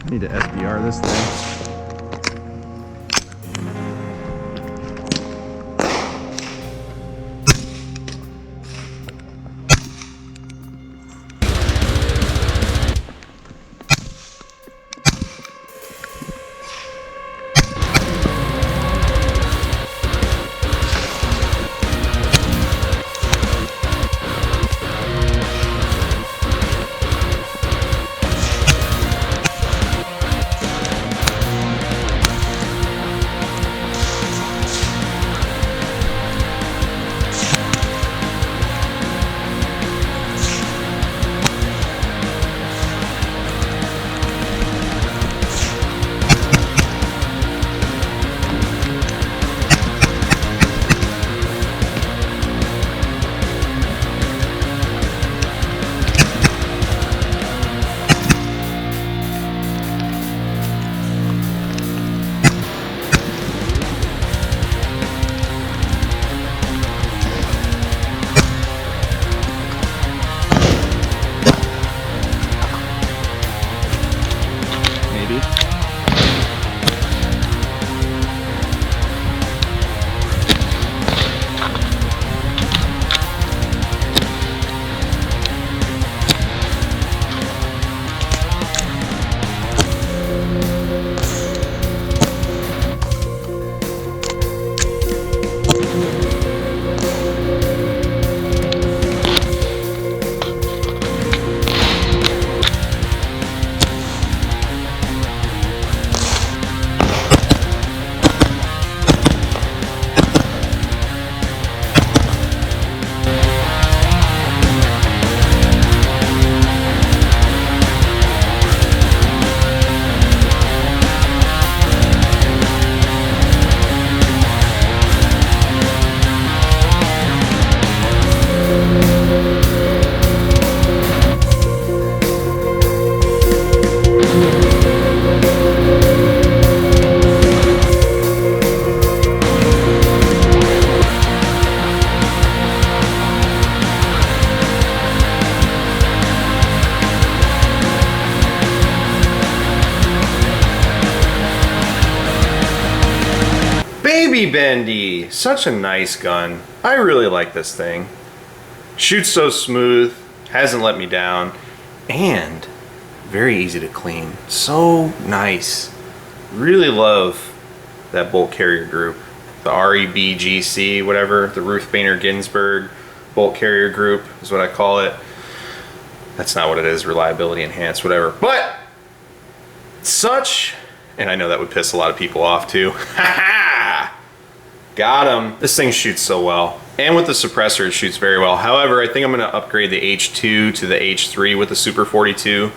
Need to SBR this thing. Baby bendy, such a nice gun. I really like this thing. Shoots so smooth, hasn't let me down, and very easy to clean. So nice. Really love that bolt carrier group. The REBGC, whatever, the Ruth Bader Ginsburg bolt carrier group is what I call it. That's not what it is, reliability enhanced, whatever. But such, and I know that would piss a lot of people off too. Got him. This thing shoots so well. And with the suppressor, it shoots very well. However, I think I'm gonna upgrade the H2 to the H3 with the Super 42,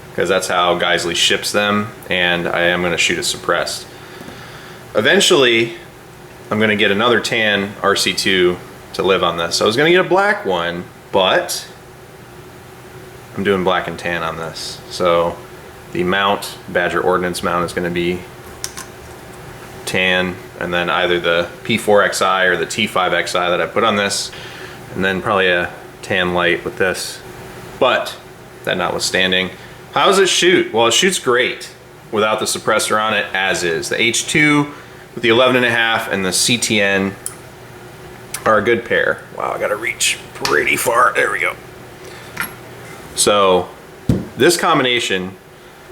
because that's how Geissele ships them, and I am gonna shoot it suppressed. Eventually, I'm gonna get another tan RC2 to live on this. I was gonna get a black one, but I'm doing black and tan on this. So the mount, Badger Ordnance mount, is gonna be tan, and then either the P4XI or the T5XI that I put on this, and then probably a tan light with this. But that notwithstanding, how does it shoot? Well, it shoots great without the suppressor on it as is. The H2 with the 11.5 and the CTN are a good pair. Wow, I gotta reach pretty far. There we go. So this combination,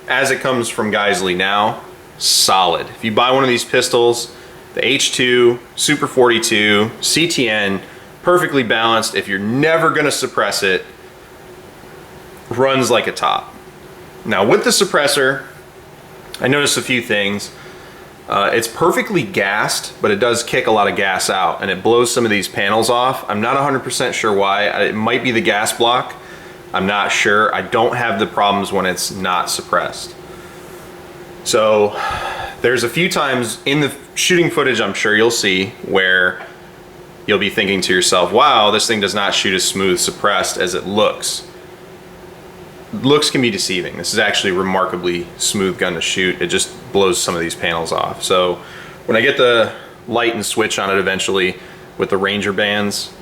as it comes from Geissele now, solid. If you buy one of these pistols, the H2, Super 42, CTN, perfectly balanced. If you're never gonna suppress it, runs like a top. Now with the suppressor, I noticed a few things. It's perfectly gassed, but it does kick a lot of gas out, and it blows some of these panels off. I'm not 100% sure why. It might be the gas block. I'm not sure. I don't have the problems when it's not suppressed. So there's a few times in the shooting footage, I'm sure you'll see, where you'll be thinking to yourself, wow, this thing does not shoot as smooth suppressed as it looks. Looks can be deceiving. This is actually a remarkably smooth gun to shoot. It just blows some of these panels off. So when I get the light and switch on it eventually with the Ranger bands,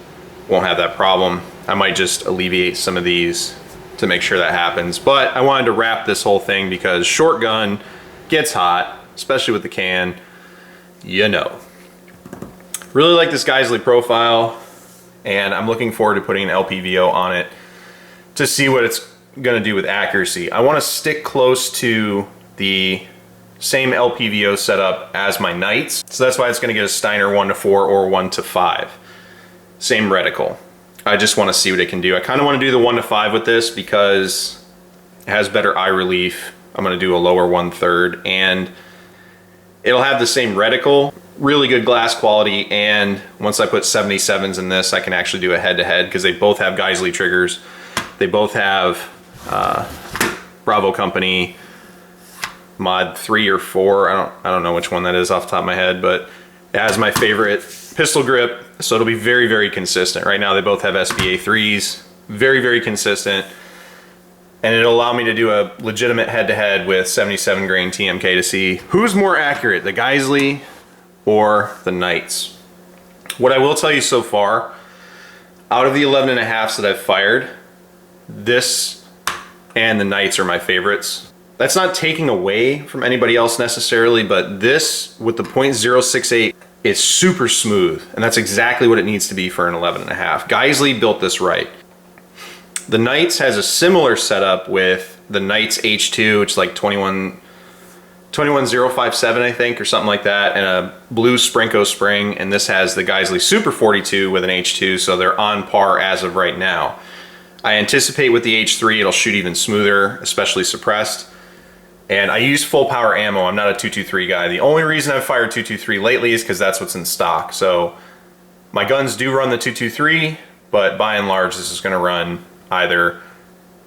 won't have that problem. I might just alleviate some of these to make sure that happens. But I wanted to wrap this whole thing because short gun gets hot, especially with the can, you know. Really like this Geissele profile, and I'm looking forward to putting an LPVO on it to see what it's gonna do with accuracy. I wanna stick close to the same LPVO setup as my Knights, so that's why it's gonna get a Steiner 1-4 or 1-5. Same reticle. I just wanna see what it can do. I kinda wanna do the 1-5 with this because it has better eye relief. I'm gonna do a lower 1/3, and it'll have the same reticle, really good glass quality, and once I put 77s in this, I can actually do a head-to-head because they both have Geissele triggers. They both have Bravo Company mod 3 or 4. I don't know which one that is off the top of my head, but it has my favorite pistol grip, so it'll be very, very consistent. Right now they both have SBA 3s, very, very consistent, and it'll allow me to do a legitimate head-to-head with 77 grain TMK to see who's more accurate, the Geissele or the Knights. What I will tell you so far, out of the 11.5s that I've fired, this and the Knights are my favorites. That's not taking away from anybody else necessarily, but this with the .068 is super smooth, and that's exactly what it needs to be for an 11.5. Geissele built this right. The Knights has a similar setup with the Knights H2, which is like 21057, I think, or something like that, and a blue Sprinko spring, and this has the Geissele Super 42 with an H2, so they're on par as of right now. I anticipate with the H3 it'll shoot even smoother, especially suppressed. And I use full power ammo. I'm not a 223 guy. The only reason I've fired 223 lately is because that's what's in stock. So my guns do run the 223, but by and large this is going to run either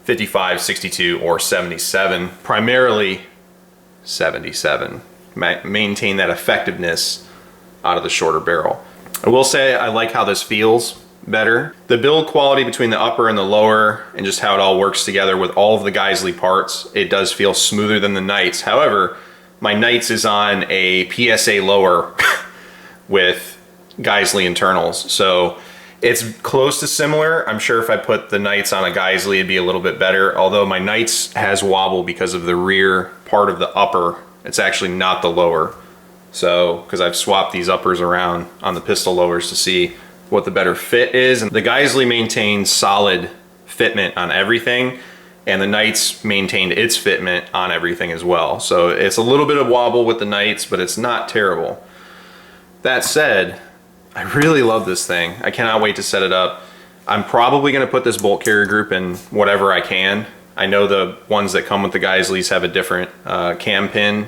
55, 62, or 77. Primarily 77. Maintain that effectiveness out of the shorter barrel. I will say I like how this feels better. The build quality between the upper and the lower, and just how it all works together with all of the Geissele parts, it does feel smoother than the Knights. However, my Knights is on a PSA lower with Geissele internals, so it's close to similar. I'm sure if I put the Knights on a Geissele it'd be a little bit better, although my Knights has wobble because of the rear part of the upper. It's actually not the lower, so because I've swapped these uppers around on the pistol lowers to see what the better fit is. And the Geissele maintains solid fitment on everything, and the Knights maintained its fitment on everything as well. So it's a little bit of wobble with the Knights, but it's not terrible. That said, I really love this thing. I cannot wait to set it up. I'm probably gonna put this bolt carrier group in whatever I can. I know the ones that come with the Geissele's have a different cam pin,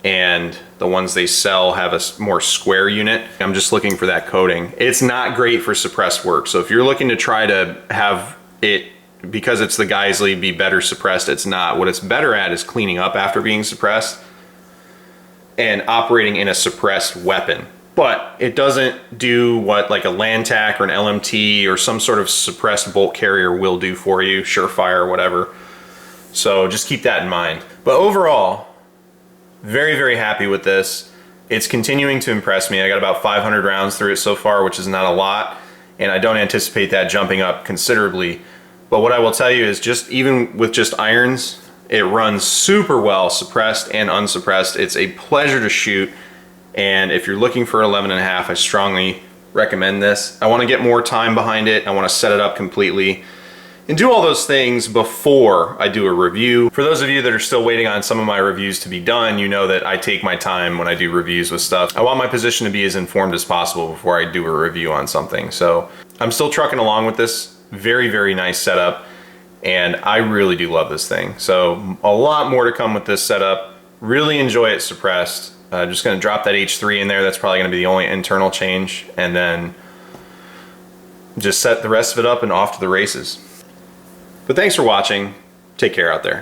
and the ones they sell have a more square unit. I'm just looking for that coating. It's not great for suppressed work, so if you're looking to try to have it, because it's the Geissele, be better suppressed, it's not. What it's better at is cleaning up after being suppressed and operating in a suppressed weapon. But it doesn't do what like a Landtac or an LMT or some sort of suppressed bolt carrier will do for you, Surefire or whatever. So just keep that in mind. But overall, very, very happy with this. It's continuing to impress me. I got about 500 rounds through it so far, which is not a lot, and I don't anticipate that jumping up considerably. But what I will tell you is, just even with just irons, it runs super well, suppressed and unsuppressed. It's a pleasure to shoot, and if you're looking for 11.5, I strongly recommend this. I want to get more time behind it. I want to set it up completely and do all those things before I do a review. For those of you that are still waiting on some of my reviews to be done, you know that I take my time when I do reviews with stuff. I want my position to be as informed as possible before I do a review on something. So I'm still trucking along with this. Very, very nice setup, and I really do love this thing. So a lot more to come with this setup. Really enjoy it suppressed. Just gonna drop that H3 in there. That's probably gonna be the only internal change, and then just set the rest of it up and off to the races. But thanks for watching. Take care out there.